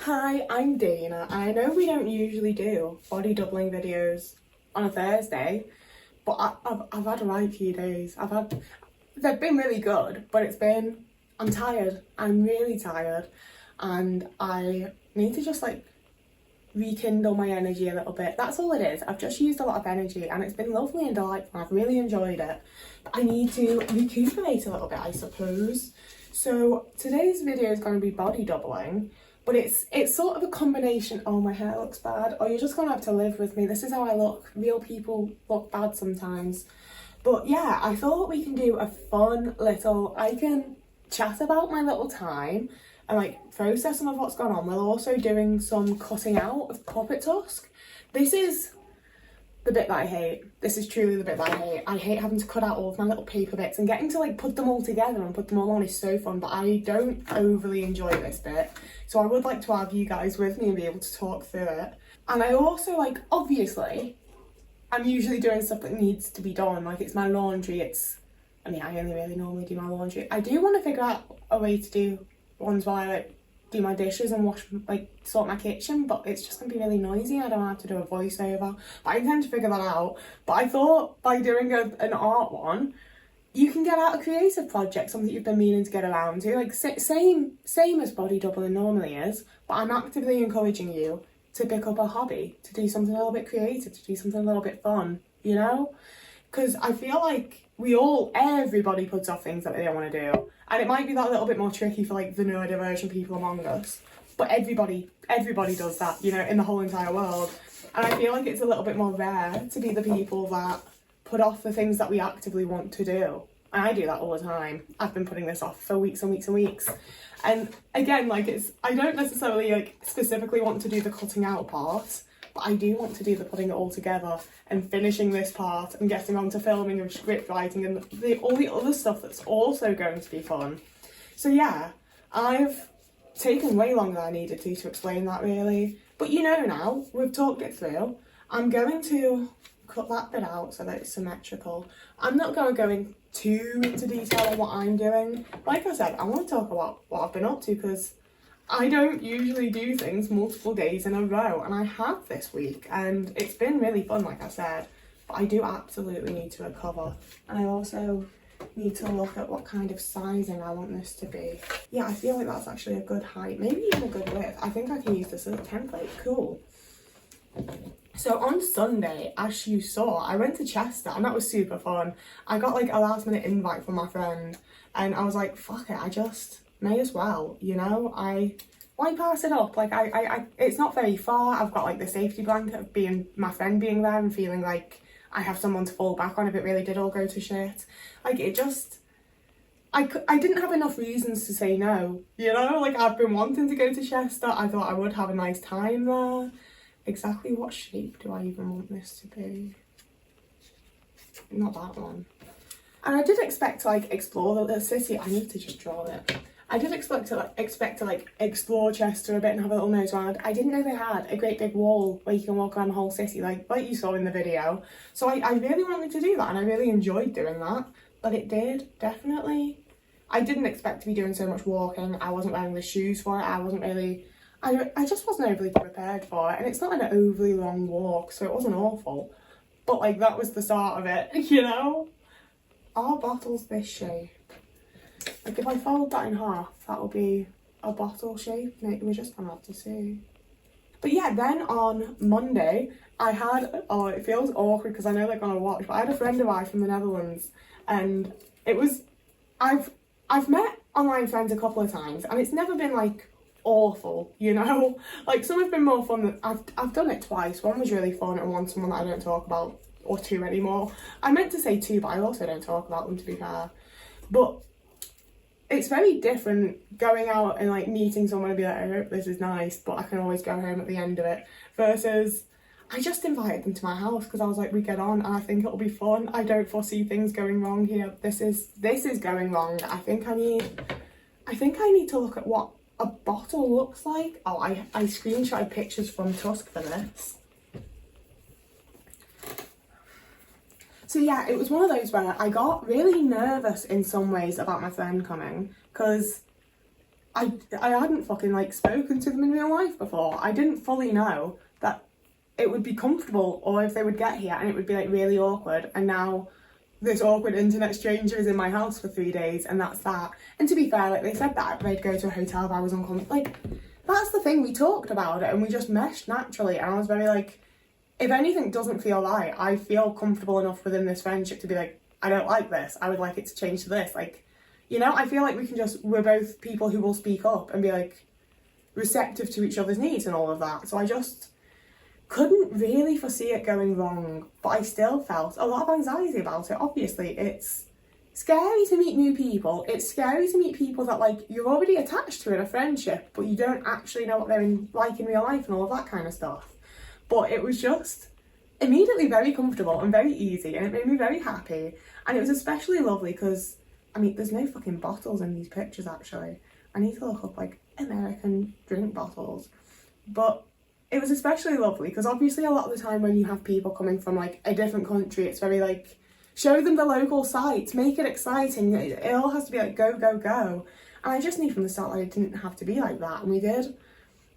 Hi, I'm Dana. I know we don't usually do body doubling videos on a Thursday, but I've had a right few days. They've been really good, but I'm tired. I'm really tired, and I need to just rekindle my energy a little bit. That's all it is. I've just used a lot of energy and it's been lovely and delightful. I've really enjoyed it. But I need to recuperate a little bit, I suppose. So today's video is going to be body doubling, but it's sort of a combination. Oh, my hair looks bad. Oh, you're just going to have to live with me. This is how I look. Real people look bad sometimes. But yeah, I thought we can do a fun little, I can chat about my little time and process some of what's gone on. We're also doing some cutting out of Puppet Tusk. This is the bit that I hate. This is truly the bit that I hate. I hate having to cut out all of my little paper bits, and getting to put them all together and put them all on is so fun, but I don't overly enjoy this bit. So I would like to have you guys with me and be able to talk through it. And I also obviously, I'm usually doing stuff that needs to be done. It's my laundry. I only really normally do my laundry. I do want to figure out a way to do ones while I do my dishes and sort my kitchen, but it's just gonna be really noisy. I don't have to do a voiceover, but I intend to figure that out. But I thought by doing an art one, you can get out a creative project, something you've been meaning to get around to, same as body doubling normally is, but I'm actively encouraging you to pick up a hobby, to do something a little bit creative, to do something a little bit fun, you know? Because I feel like everybody puts off things that they don't want to do. And it might be that little bit more tricky for the neurodivergent people among us. But everybody does that, in the whole entire world. And I feel like it's a little bit more rare to be the people that put off the things that we actively want to do. And I do that all the time. I've been putting this off for weeks and weeks and weeks. And again, I don't necessarily specifically want to do the cutting out part, but I do want to do the putting it all together and finishing this part and getting on to filming and script writing and all the other stuff that's also going to be fun. So yeah, I've taken way longer than I needed to explain that really. But now, we've talked it through. I'm going to cut that bit out so that it's symmetrical. I'm not going to go too into detail on what I'm doing. Like I said, I want to talk about what I've been up to, because I don't usually do things multiple days in a row, and I have this week, and it's been really fun, like I said, but I do absolutely need to recover. And I also need to look at what kind of sizing I want this to be. Yeah, I feel like that's actually a good height, maybe even a good width. I think I can use this as a template. Cool. So on Sunday, as you saw, I went to Chester, and that was super fun. I got a last minute invite from my friend, and I was like, fuck it, I just may as well, why pass it up? It's not very far. I've got the safety blanket of my friend being there and feeling like I have someone to fall back on if it really did all go to shit. I didn't have enough reasons to say no, I've been wanting to go to Chester. I thought I would have a nice time there. Exactly what shape do I even want this to be? Not that one. And I did expect to explore the city. I need to just draw it. I did expect to explore Chester a bit and have a little nose around. I didn't know they had a great big wall where you can walk around the whole city like you saw in the video. So I really wanted to do that, and I really enjoyed doing that. But it did definitely. I didn't expect to be doing so much walking. I wasn't wearing the shoes for it. I just wasn't overly prepared for it, and it's not an overly long walk, so it wasn't awful. But that was the start of it, Our bottle's this shape. If I fold that in half, that will be a bottle shape. We're just gonna have to see. But yeah, then on Monday, I had, it feels awkward because I know they're gonna watch, but I had a friend of mine from the Netherlands, and I've met online friends a couple of times, and it's never been awful, some have been more fun than, I've done it twice. One was really fun, and one's someone that I don't talk about, or two anymore. I meant to say two, but I also don't talk about them, to be fair. But it's very different going out and meeting someone and be like, I hope this is nice, but I can always go home at the end of it, versus I just invited them to my house because I was like, we get on and I think it'll be fun. I don't foresee things going wrong here. This is going wrong. I think I need to look at what a bottle looks like. Oh, I screenshotted pictures from Tusk for this. So yeah, it was one of those where I got really nervous in some ways about my friend coming, because I hadn't fucking like spoken to them in real life before. I didn't fully know that it would be comfortable or if they would get here and it would be like really awkward. And now this awkward internet stranger is in my house for 3 days and that's that. And to be fair, like they said that they'd go to a hotel if I was uncomfortable. Like that's the thing, we talked about it and we just meshed naturally. And I was very like, if anything doesn't feel right, I feel comfortable enough within this friendship to be like, I don't like this. I would like it to change to this. Like, you know, I feel like we're both people who will speak up and be like receptive to each other's needs and all of that. So I just couldn't really foresee it going wrong, but I still felt a lot of anxiety about it. Obviously, it's scary to meet new people. It's scary to meet people that like you're already attached to in a friendship, but you don't actually know what they're like in real life and all of that kind of stuff. But it was just immediately very comfortable and very easy and it made me very happy. And it was especially lovely because, I mean, there's no fucking bottles in these pictures actually. I need to look up like American drink bottles. But it was especially lovely because obviously a lot of the time when you have people coming from like a different country, it's very like, show them the local sites, make it exciting. It all has to be like go, go, go. And I just knew from the start that it didn't have to be like that. And we did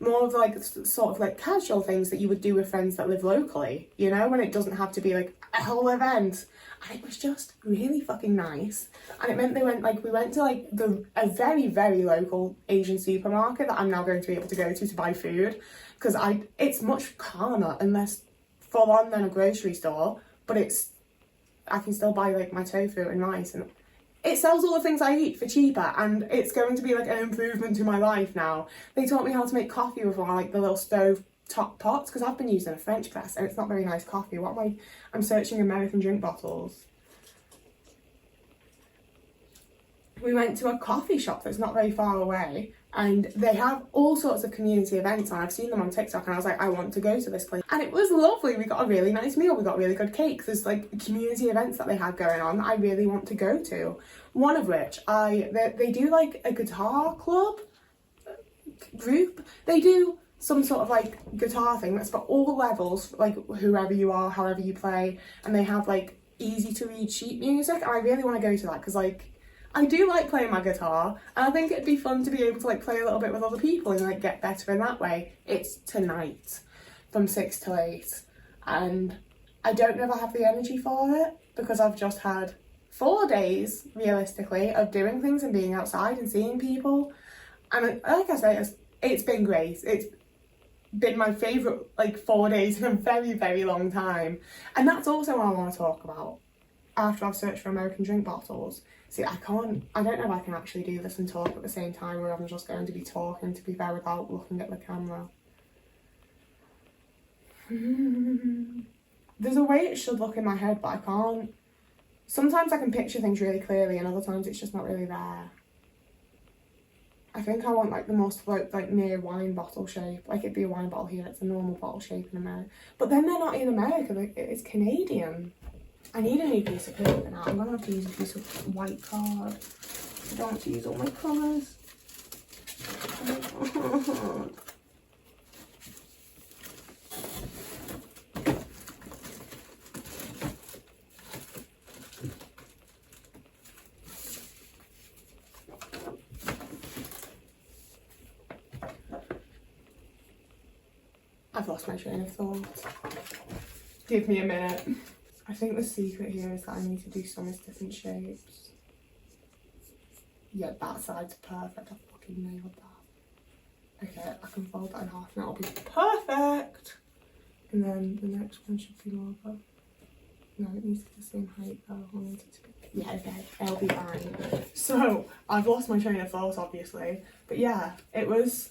more of like sort of like casual things that you would do with friends that live locally, you know, when it doesn't have to be like a whole event. And it was just really fucking nice. And it meant we went to like a very, very local Asian supermarket that I'm now going to be able to go to buy food. Because it's much calmer and less full on than a grocery store, but I can still buy like my tofu and rice and it sells all the things I eat for cheaper and it's going to be like an improvement to my life now. They taught me how to make coffee with like the little stove top pots because I've been using a French press and it's not very nice coffee. I'm searching American drink bottles. We went to a coffee shop that's not very far away and they have all sorts of community events and I've seen them on TikTok and I was like, I want to go to this place. And it was lovely. We got a really nice meal. We got really good cake. There's like community events that they have going on that I really want to go to. One of which, they do like a guitar club group. They do some sort of like guitar thing that's for all levels, like whoever you are, however you play. And they have like easy to read sheet music. And I really want to go to that because like, I do like playing my guitar and I think it'd be fun to be able to like play a little bit with other people and like get better in that way. It's tonight from 6 till 8 and I don't know if I have the energy for it because I've just had 4 days realistically of doing things and being outside and seeing people. And like I say, it's been great. It's been my favourite like 4 days in a very, very long time. And that's also what I want to talk about after I've searched for American drink bottles. See, I don't know if I can actually do this and talk at the same time or I'm just going to be talking, to be fair, without looking at the camera. There's a way it should look in my head, but I can't. Sometimes I can picture things really clearly and other times it's just not really there. I think I want like the most like near wine bottle shape. Like it'd be a wine bottle here, it's a normal bottle shape in America. But then they're not in America, like it's Canadian. I need a new piece of paper now. I'm going to have to use a piece of white card. I don't want to use all my colours. I've lost my train of thought. Give me a minute. I think the secret here is that I need to do some different shapes. Yeah, that side's perfect. I fucking nailed that. Okay, I can fold that in half and that'll be perfect. And then the next one should be more of a... No, it needs to be the same height though. I want it to be... Yeah, okay, it'll be fine. So, I've lost my train of thought obviously. But yeah, it was...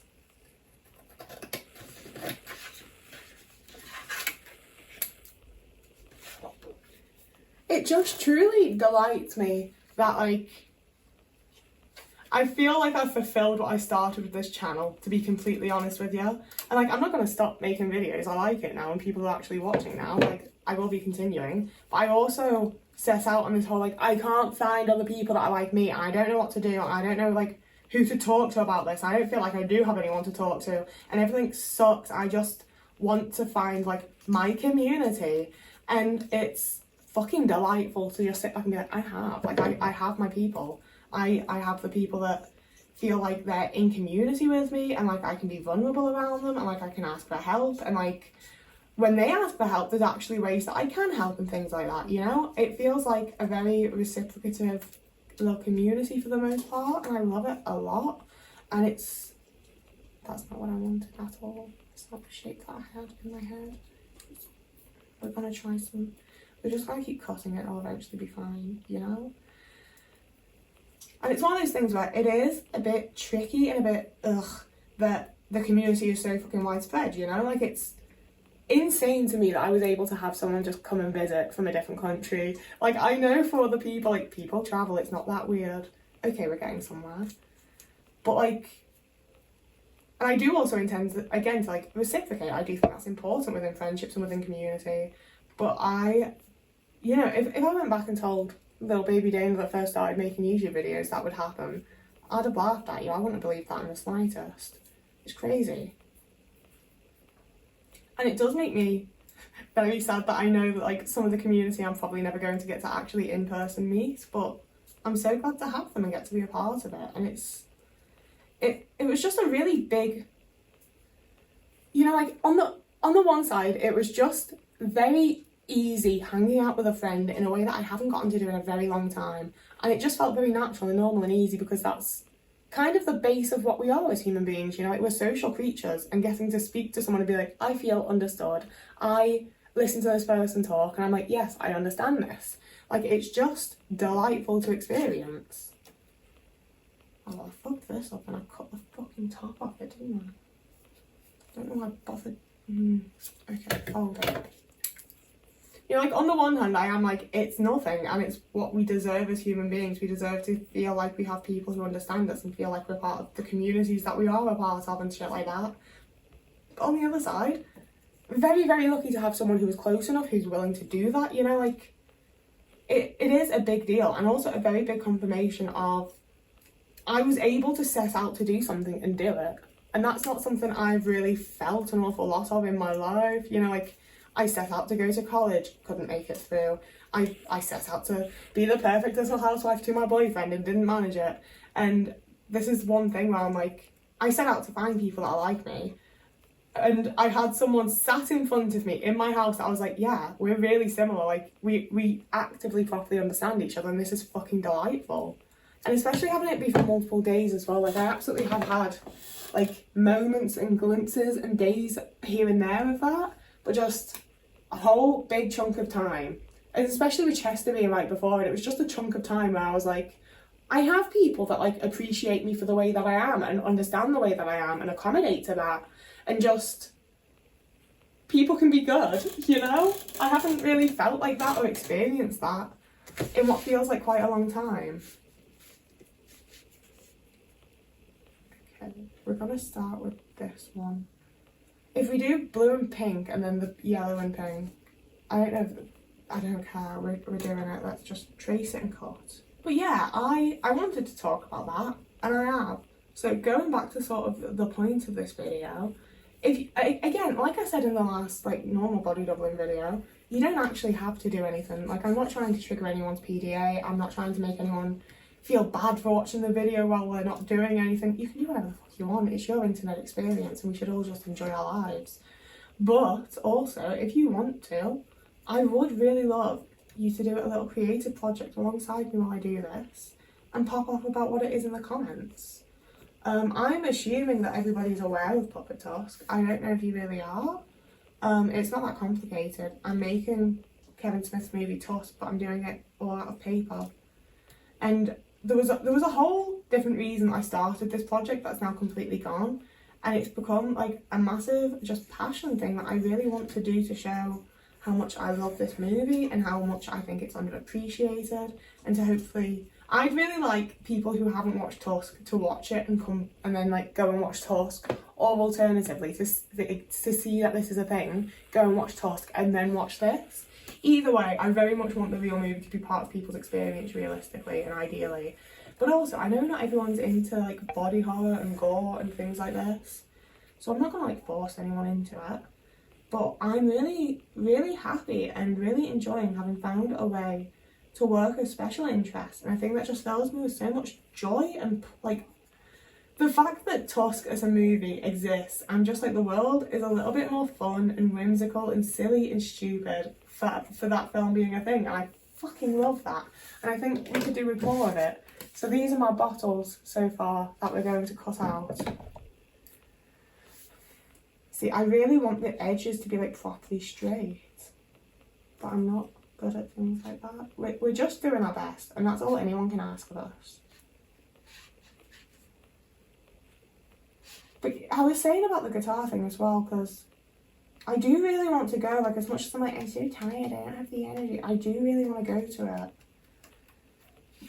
It just truly delights me that like, I feel like I've fulfilled what I started with this channel, to be completely honest with you. And like, I'm not going to stop making videos. I like it now and people are actually watching now. Like, I will be continuing. But I also set out on this whole like, I can't find other people that are like me. I don't know what to do. I don't know like who to talk to about this. I don't feel like I do have anyone to talk to. And everything sucks. I just want to find like my community. And it's fucking delightful to just sit back and be like, I have my people. I have the people that feel like they're in community with me, and like I can be vulnerable around them, and like I can ask for help, and like when they ask for help, there's actually ways that I can help and things like that, you know? It feels like a very reciprocative little community for the most part, and I love it a lot. And that's not what I wanted at all. It's not the shape that I had in my head. We're gonna try some, we're just gonna keep cutting it, it'll eventually be fine, you know? And it's one of those things where it is a bit tricky and a bit that the community is so fucking widespread, you know? Like, it's insane to me that I was able to have someone just come and visit from a different country. Like, I know for other people, like, people travel, it's not that weird. Okay, we're getting somewhere. But like, and I do also intend to, again, to like reciprocate. I do think that's important within friendships and within community. But you know, if I went back and told little baby Dane that I first started making YouTube videos that would happen, I'd have laughed at you. I wouldn't believe that in the slightest. It's crazy. And it does make me very sad that I know that like some of the community I'm probably never going to get to actually in person meet, but I'm so glad to have them and get to be a part of it. And it was just a really big, you know, like on the one side, it was just very easy hanging out with a friend in a way that I haven't gotten to do in a very long time. And it just felt very natural and normal and easy, because that's kind of the base of what we are as human beings, you know, like we're social creatures, and getting to speak to someone and be like, I feel understood. I listen to this person talk and I'm like, yes, I understand this. Like, it's just delightful to experience. Oh, I fucked this up and I cut the fucking top off it, didn't I? Don't know why I bothered. Okay, hold on. You know, like, on the one hand, I am like, it's nothing, and it's what we deserve as human beings. We deserve to feel like we have people who understand us and feel like we're part of the communities that we are a part of and shit like that. But on the other side, very, very lucky to have someone who is close enough, who's willing to do that, you know, like, it is a big deal, and also a very big confirmation of I was able to set out to do something and do it. And that's not something I've really felt an awful lot of in my life. You know, like, I set out to go to college, couldn't make it through. I set out to be the perfect little housewife to my boyfriend and didn't manage it. And this is one thing where I'm like, I set out to find people that are like me. And I had someone sat in front of me in my house that I was like, yeah, we're really similar. Like, we actively properly understand each other, and this is fucking delightful. And especially having it be for multiple days as well. Like, I absolutely have had like moments and glimpses and days here and there of that, but just a whole big chunk of time. And especially with Chester being right before it was just a chunk of time where I was like, I have people that like appreciate me for the way that I am and understand the way that I am and accommodate to that, and just people can be good, you know? I haven't really felt like that or experienced that in what feels like quite a long time. Okay, we're gonna start with this one. If we do blue and pink and then the yellow and pink, I don't care, we're doing it, let's just trace it and cut. But yeah, I wanted to talk about that, and I have. So going back to sort of the point of this video, again, like I said in the last like normal body doubling video, you don't actually have to do anything. Like, I'm not trying to trigger anyone's PDA, I'm not trying to make anyone feel bad for watching the video while we're not doing anything. You can do whatever the fuck you want, it's your internet experience and we should all just enjoy our lives. But also, if you want to, I would really love you to do a little creative project alongside me while I do this and pop off about what it is in the comments. I'm assuming that everybody's aware of Puppet Tusk. I don't know if you really are. It's not that complicated. I'm making Kevin Smith's movie Tusk, but I'm doing it all out of paper. And there was a whole different reason I started this project that's now completely gone, and it's become like a massive just passion thing that I really want to do to show how much I love this movie and how much I think it's underappreciated, and to hopefully, I'd really like people who haven't watched Tusk to watch it and come and then like go and watch Tusk, or alternatively to see that this is a thing, go and watch Tusk and then watch this. Either way, I very much want the real movie to be part of people's experience realistically and ideally. But also, I know not everyone's into like body horror and gore and things like this, so I'm not gonna like force anyone into it. But I'm really, really happy and really enjoying having found a way to work a special interest, and I think that just fills me with so much joy and like the fact that Tusk as a movie exists, I'm just like, the world is a little bit more fun and whimsical and silly and stupid for that film being a thing, and I fucking love that, and I think we could do with more of it. So these are my bottles so far that we're going to cut out. See, I really want the edges to be like properly straight, but I'm not good at things like that. We're just doing our best, and that's all anyone can ask of us. But I was saying about the guitar thing as well, because I do really want to go, like, as much as I'm like, I'm so tired, I don't have the energy, I do really want to go to it.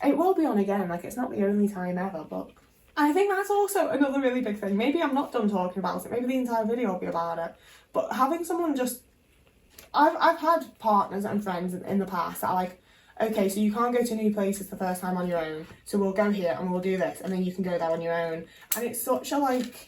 It will be on again, like, it's not the only time ever, but I think that's also another really big thing. Maybe I'm not done talking about it, maybe the entire video will be about it, but having someone just, I've had partners and friends in the past that are like, okay, so you can't go to new places the first time on your own, so we'll go here and we'll do this, and then you can go there on your own. And it's such a, like,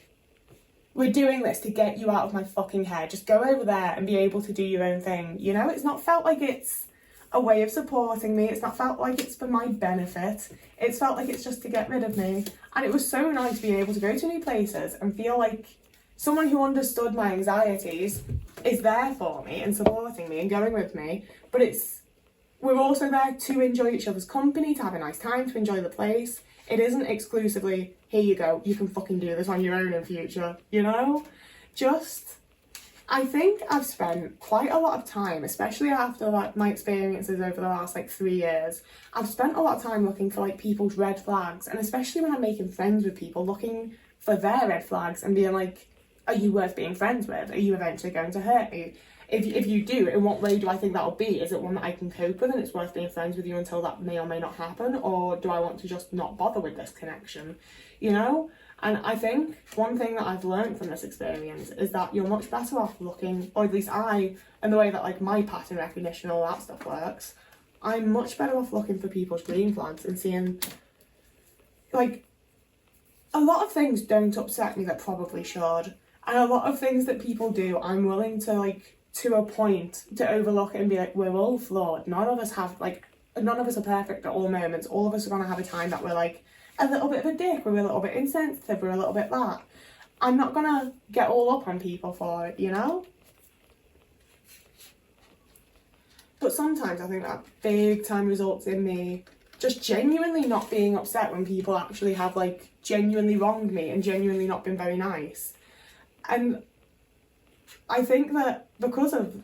we're doing this to get you out of my fucking head. Just go over there and be able to do your own thing. You know, it's not felt like it's a way of supporting me. It's not felt like it's for my benefit. It's felt like it's just to get rid of me. And it was so nice to be able to go to new places and feel like someone who understood my anxieties is there for me and supporting me and going with me. But we're also there to enjoy each other's company, to have a nice time, to enjoy the place. It isn't exclusively, here you go, you can fucking do this on your own in future, you know? I think I've spent quite a lot of time, especially after like my experiences over the last like 3 years, I've spent a lot of time looking for like people's red flags, and especially when I'm making friends with people, looking for their red flags and being like, are you worth being friends with? Are you eventually going to hurt me? If you do, in what way do I think that'll be? Is it one that I can cope with and it's worth being friends with you until that may or may not happen? Or do I want to just not bother with this connection? You know? And I think one thing that I've learned from this experience is that you're much better off looking, or at least I, and the way that like my pattern recognition and all that stuff works, I'm much better off looking for people's green flags and seeing, like, a lot of things don't upset me that probably should. And a lot of things that people do, I'm willing to, like, to a point, to overlook it and be like, we're all flawed. None of us are perfect at all moments. All of us are going to have a time that we're, like, a little bit of a dick, we're a little bit insensitive, we're a little bit that. I'm not going to get all up on people for it, you know? But sometimes I think that big time results in me just genuinely not being upset when people actually have, like, genuinely wronged me and genuinely not been very nice. And I think that because of,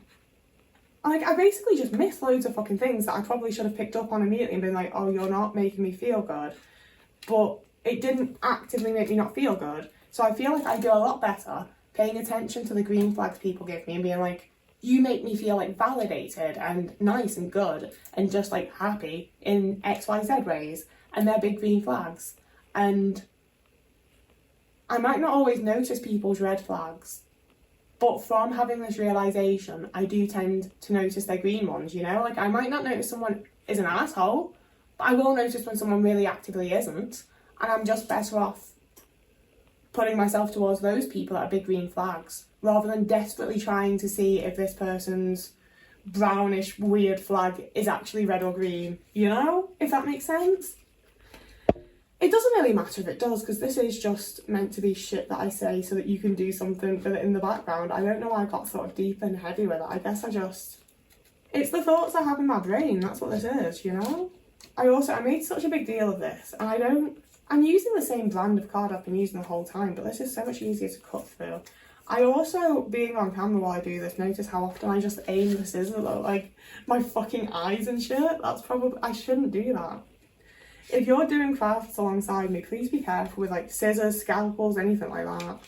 like, I basically just missed loads of fucking things that I probably should have picked up on immediately and been like, oh, you're not making me feel good. But it didn't actively make me not feel good. So I feel like I do a lot better paying attention to the green flags people give me and being like, you make me feel like validated and nice and good and just like happy in XYZ ways. And they're big green flags. And I might not always notice people's red flags, but from having this realisation, I do tend to notice their green ones, you know? Like, I might not notice someone is an asshole, but I will notice when someone really actively isn't, and I'm just better off putting myself towards those people that are big green flags, rather than desperately trying to see if this person's brownish weird flag is actually red or green, you know? If that makes sense? It doesn't really matter if it does, because this is just meant to be shit that I say so that you can do something with it in the background. I don't know why I got sort of deep and heavy with it. I guess it's the thoughts I have in my brain, that's what this is, you know? I made such a big deal of this, and I'm using the same brand of card I've been using the whole time, but this is so much easier to cut through. I also, being on camera while I do this, notice how often I just aim the scissors at, like, my fucking eyes and shit. I shouldn't do that. If you're doing crafts alongside me, please be careful with, like, scissors, scalpels, anything like that.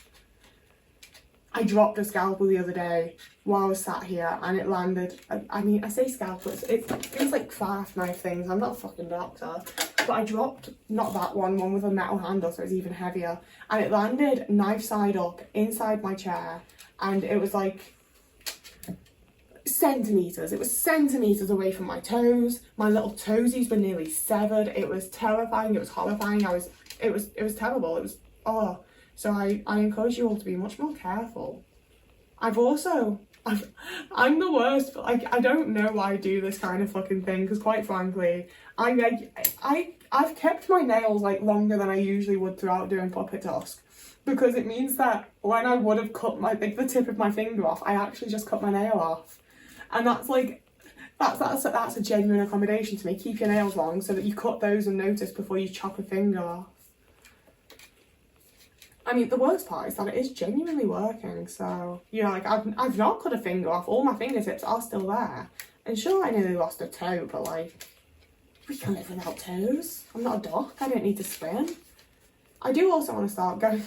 I dropped a scalpel the other day while I was sat here and it landed. I mean, I say scalpel, it's like craft knife things. I'm not a fucking doctor. But I dropped, not that one with a metal handle, so it's even heavier. And it landed knife side up inside my chair. And it was like centimetres. It was centimetres away from my toes. My little toesies were nearly severed. It was terrifying. It was horrifying. It was terrible. It was, So I encourage you all to be much more careful. I'm the worst, but like, I don't know why I do this kind of fucking thing, because quite frankly, I I've kept my nails like longer than I usually would throughout doing Puppet Tusk, because it means that when I would have cut my like the tip of my finger off, I actually just cut my nail off, and that's like that's a genuine accommodation to me. Keep your nails long so that you cut those and notice before you chop a finger off. I mean, the worst part is that it is genuinely working. So, you know, like I've not cut a finger off. All my fingertips are still there. And sure, I nearly lost a toe, but like, we can live without toes. I'm not a duck. I don't need to swim. I do also want to start going.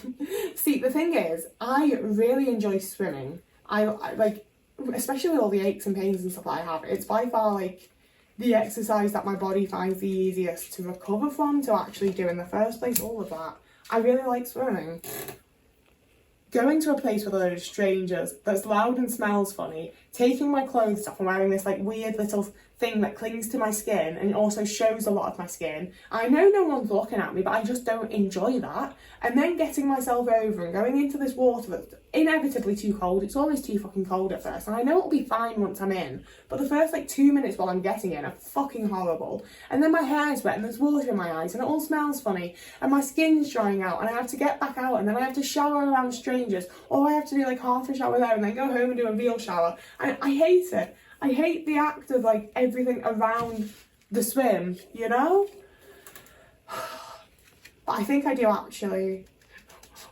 See, the thing is, I really enjoy swimming. I like, especially with all the aches and pains and stuff that I have. It's by far like the exercise that my body finds the easiest to recover from, to actually do in the first place. All of that. I really like swimming. Going to a place with a load of strangers that's loud and smells funny, taking my clothes off and wearing this like weird little thing that clings to my skin and also shows a lot of my skin. I know no one's looking at me, but I just don't enjoy that. And then getting myself over and going into this water that's inevitably too cold. It's always too fucking cold at first, and I know it'll be fine once I'm in, but the first like 2 minutes while I'm getting in are fucking horrible. And then my hair's wet and there's water in my eyes and it all smells funny and my skin's drying out and I have to get back out and then I have to shower around strangers, or I have to do like half a shower there and then go home and do a real shower. And I hate it. I hate the act of like everything around the swim, you know? But I think I do actually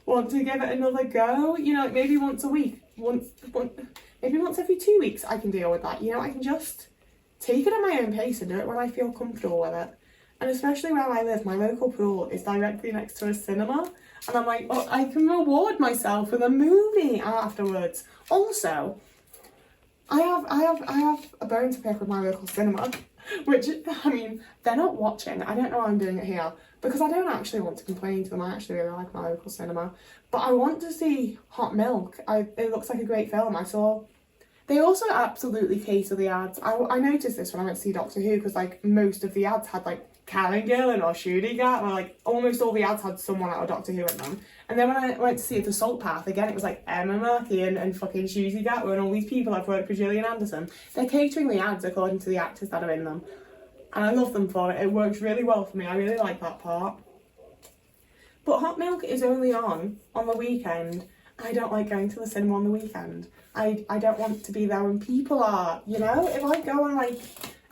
want to give it another go, you know, like maybe once a week, maybe once every 2 weeks I can deal with that, you know. I can just take it at my own pace and do it when I feel comfortable with it. And especially where I live, my local pool is directly next to a cinema, and I'm like, well, I can reward myself with a movie afterwards. Also, I have a bone to pick with my local cinema, which, I mean, they're not watching. I don't know why I'm doing it here, because I don't actually want to complain to them. I actually really like my local cinema. But I want to see Hot Milk. It looks like a great film. They also absolutely cater the ads. I noticed this when I went to see Doctor Who, because like most of the ads had like Karen Gillan or Shooty Gat, or like almost all the ads had someone out of Doctor Who in them. And then when I went to see The Salt Path, again it was like Emma Murphy and fucking Shooty Gat and all these people I've worked with, Gillian Anderson. They're catering the ads according to the actors that are in them. And I love them for it. It works really well for me. I really like that part. But Hot Milk is only on the weekend. I don't like going to the cinema on the weekend. I don't want to be there when people are, you know? If I go on like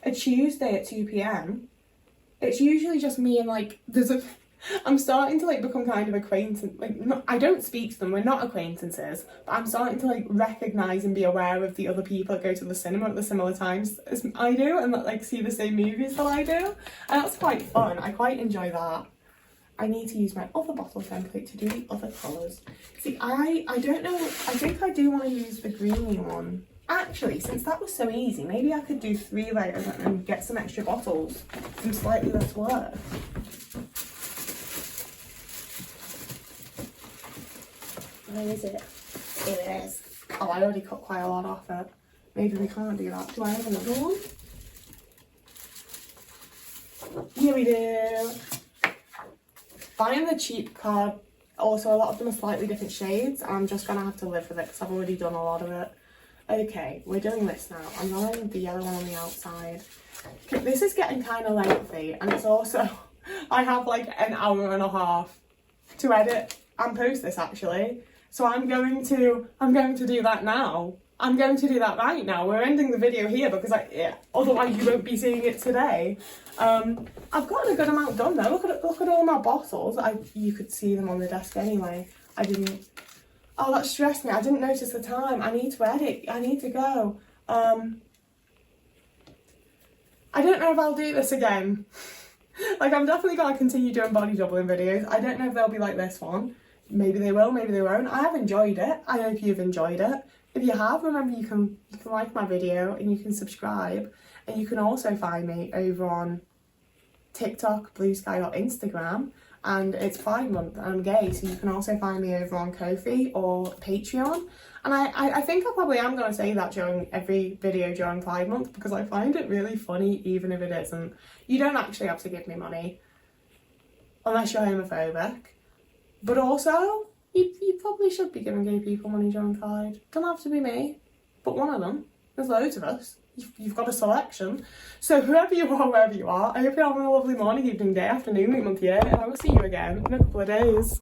a Tuesday at 2 p.m, it's usually just me and like, I'm starting to like become kind of acquainted, like I don't speak to them, we're not acquaintances, but I'm starting to like recognise and be aware of the other people that go to the cinema at the similar times as I do, and that like see the same movies that I do, and that's quite fun. I quite enjoy that. I need to use my other bottle template to do the other colours. See, I don't know, I think I do want to use the greeny one. Actually, since that was so easy, maybe I could do 3 layers and get some extra bottles from slightly less work. Where is it? Here it is. Oh, I already cut quite a lot off it. Maybe we can't do that. Do I have another one? Here we do. Buying the cheap card, also a lot of them are slightly different shades, and I'm just going to have to live with it because I've already done a lot of it. Okay, we're doing this now. I'm going the yellow one on the outside. This is getting kind of lengthy, and it's also, I have like an hour and a half to edit and post this actually. So I'm going to do that now. I'm going to do that right now. We're ending the video here because otherwise you won't be seeing it today. I've gotten a good amount done though. Look at all my bottles. You could see them on the desk anyway. I didn't. Oh, that stressed me. I didn't notice the time. I need to edit. I need to go. I don't know if I'll do this again. Like, I'm definitely going to continue doing body doubling videos. I don't know if they'll be like this one. Maybe they will, maybe they won't. I have enjoyed it. I hope you've enjoyed it. If you have, remember you can like my video and you can subscribe. And you can also find me over on TikTok, Blue Sky or Instagram. And it's Pride Month and I'm gay, so you can also find me over on Ko-fi or Patreon. And I think I probably am going to say that during every video during Pride Month because I find it really funny even if it isn't. You don't actually have to give me money unless you're homophobic. But also, you probably should be giving gay people money during Pride. Don't have to be me, but one of them. There's loads of us. you've got a selection. So whoever you are, wherever you are, I hope you're having a lovely morning, evening, day, afternoon, week, month, year, and I will see you again in a couple of days.